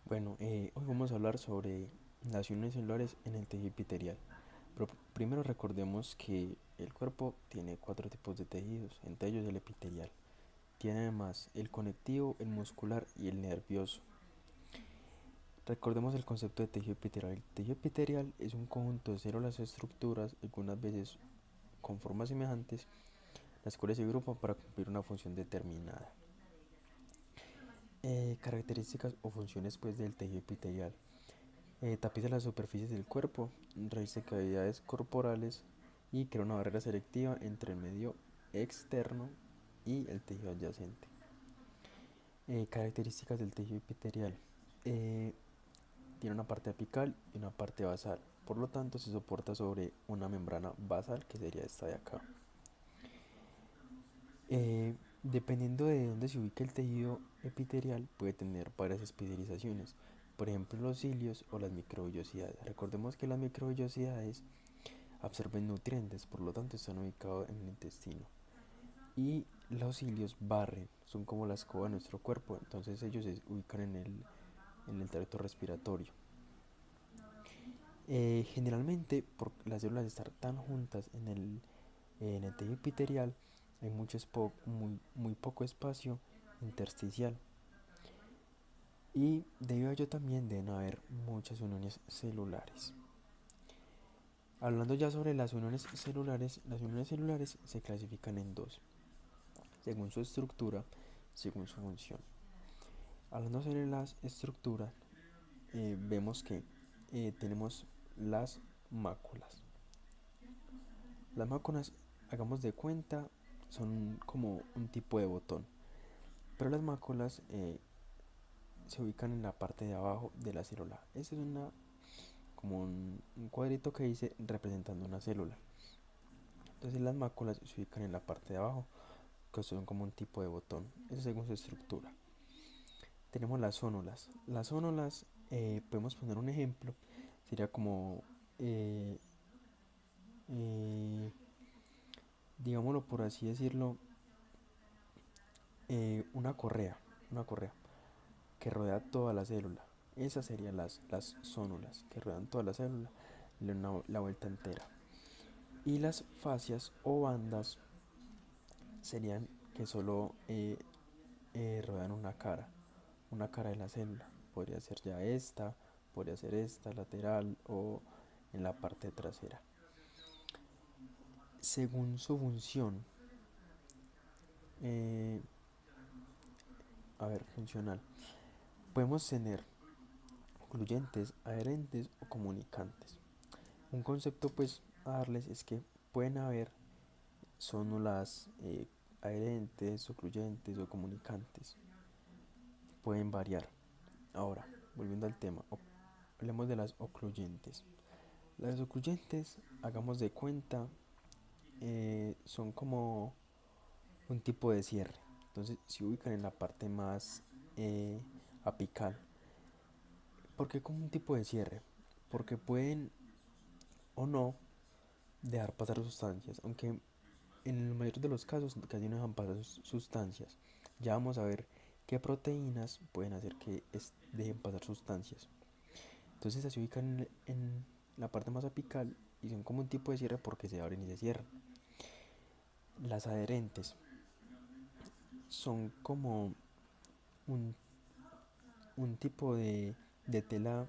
Hoy vamos a hablar sobre las uniones celulares en el tejido epitelial. Pero primero recordemos que el cuerpo tiene cuatro tipos de tejidos, entre ellos el epitelial. Tiene además el conectivo, el muscular y el nervioso. Recordemos el concepto de tejido epitelial. El tejido epitelial es un conjunto de células o estructuras, algunas veces con formas semejantes, las cuales se agrupan para cumplir una función determinada. Características o funciones del tejido epitelial. Tapiza las superficies del cuerpo, realiza cavidades corporales y crea una barrera selectiva entre el medio externo y el tejido adyacente. Características del tejido epitelial. Eh, Tiene una parte apical y una parte basal, por lo tanto se soporta sobre una membrana basal que sería esta de acá. Dependiendo de dónde se ubique el tejido epitelial puede tener varias especializaciones, por ejemplo los cilios o las microvellosidades. Recordemos que las microvellosidades absorben nutrientes, por lo tanto están ubicados en el intestino. Y los cilios barren, son como la escoba de nuestro cuerpo, entonces ellos se ubican en el tracto respiratorio. Generalmente, por las células estar tan juntas en el tejido epitelial, hay muy poco espacio intersticial. Y debido a ello también deben haber muchas uniones celulares. Hablando ya sobre las uniones celulares se clasifican en dos, según su estructura, según su función. Hablando sobre las estructuras, vemos que tenemos las máculas. Las máculas, hagamos de cuenta, son como un tipo de botón, pero las máculas se ubican en la parte de abajo de la célula. Esta es como un cuadrito que dice representando una célula. Entonces las máculas se ubican en la parte de abajo, que son como un tipo de botón, eso según su estructura. Tenemos las zónulas. Las zónulas, podemos poner un ejemplo, sería como, eh, eh, digámoslo por así decirlo, una correa que rodea toda la célula. Esas serían las zónulas que rodean toda la célula, la vuelta entera. Y las fascias o bandas serían que solo rodean una cara de la célula. Podría ser ya esta, podría ser esta, lateral o en la parte trasera. Según su función, eh, funcional, podemos tener ocluyentes, adherentes o comunicantes. Un concepto pues a darles es que pueden haber zónulas adherentes, ocluyentes o comunicantes. Pueden variar. Ahora, volviendo al tema, hablemos de las ocluyentes. Las ocluyentes, hagamos de cuenta, son como un tipo de cierre. Entonces se ubican en la parte más eh, apical. ¿Por qué como un tipo de cierre? Porque pueden o no dejar pasar sustancias, aunque en el mayor de los casos casi no dejan pasar sustancias. Ya vamos a ver qué proteínas pueden hacer que dejen pasar sustancias. Entonces se ubican en la parte más apical y son como un tipo de cierre porque se abren y se cierran. Las adherentes son como un, un tipo de tela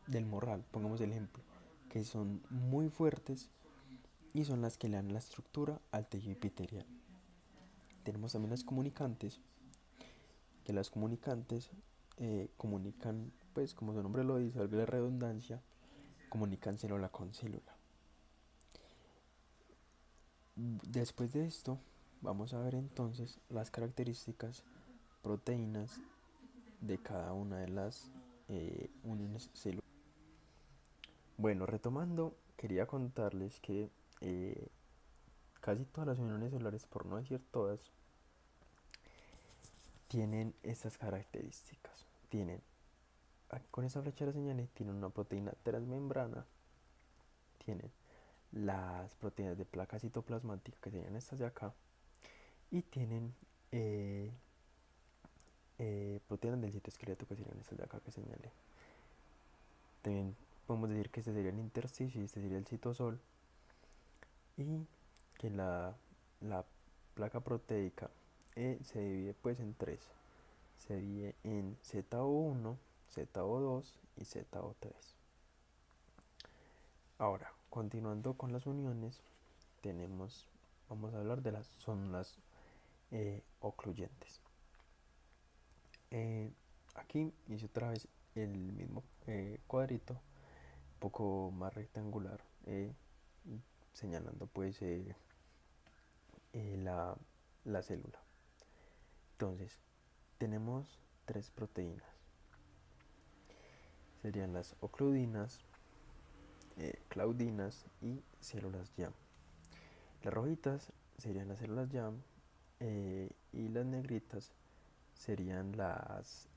del morral, pongamos el ejemplo, que son muy fuertes y son las que le dan la estructura al tejido epitelial. Tenemos también las comunicantes, que las comunicantes comunican, pues como su nombre lo dice, valga la redundancia, comunican célula con célula. Después de esto, vamos a ver entonces las características proteínas de cada una de las uniones celulares. Bueno, retomando, quería contarles que casi todas las uniones celulares, por no decir todas, tienen estas características. Con esa flecha la señalé, tienen una proteína transmembrana, tienen las proteínas de placa citoplasmática, que serían estas de acá, y tienen proteínas del citoesqueleto, que serían estas de acá que señalé. También podemos decir que este sería el intersticio y este sería el citosol, y que la placa proteica se divide pues en tres. Se divide en ZO1, ZO2 y ZO3. Ahora, continuando con las uniones, vamos a hablar de las ocluyentes. Aquí hice otra vez el mismo cuadrito, un poco más rectangular, señalando pues la, la célula. Entonces, tenemos tres proteínas. Serían las ocludinas, claudinas y células YAM. Las rojitas serían las células YAM, y las negritas serían las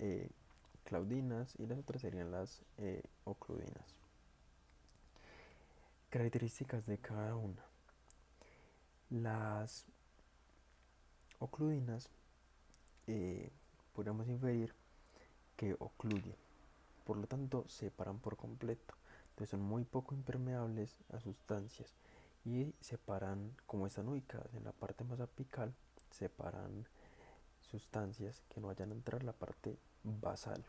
claudinas y las otras serían las ocludinas. Características de cada una. Las ocludinas podríamos inferir que ocluyen, por lo tanto separan por completo, entonces son muy poco impermeables a sustancias y separan, como están ubicadas en la parte más apical, separan sustancias que no vayan a entrar a la parte basal.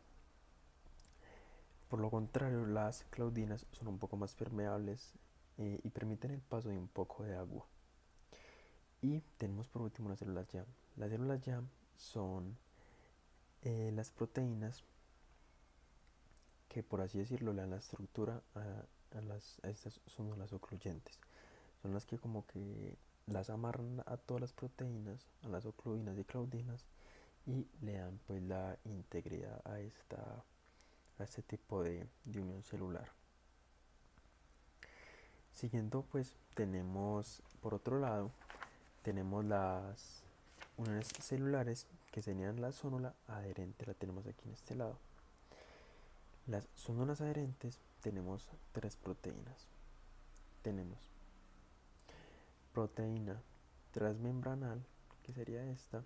Por lo contrario, las claudinas son un poco más permeables y permiten el paso de un poco de agua. Y tenemos por último las células YAM. Las células YAM son las proteínas que, por así decirlo, le dan la estructura a estas son las ocluyentes. Son las que como que las amarran a todas las proteínas, a las ocludinas y claudinas, y le dan pues la integridad a este tipo de unión celular. Siguiendo pues tenemos por otro lado tenemos las uniones celulares, que serían la zónula adherente, la tenemos aquí en este lado. Las zónulas adherentes tenemos tres proteínas. Tenemos proteína transmembranal, que sería esta,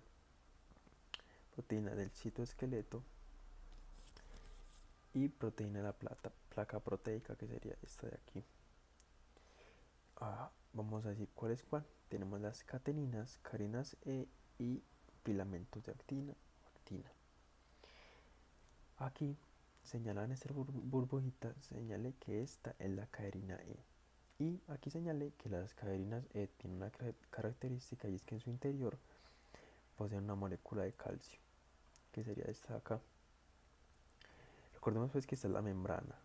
proteína del citoesqueleto y proteína de la placa proteica, que sería esta de aquí. Vamos a decir cuál es cuál. Tenemos las cateninas, carinas E y filamentos de actina. Aquí señalan esta burbujita, señalé que esta es la caderina E. Y aquí señalé que las caderinas E tienen una característica, y es que en su interior poseen una molécula de calcio, que sería esta de acá. Recordemos pues que esta es la membrana.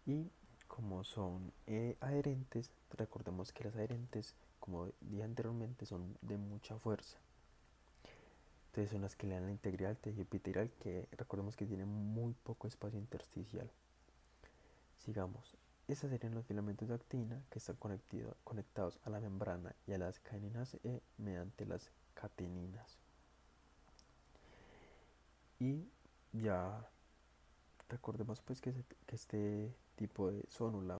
Y como son adherentes, recordemos que las adherentes, como dije anteriormente, son de mucha fuerza. Entonces son las que le dan la integridad al tejido epitelial, que recordemos que tiene muy poco espacio intersticial. Sigamos. Estos serían los filamentos de actina, que están conectados a la membrana y a las cadeninas E mediante las cateninas. Y ya recordemos pues que este tipo de zónula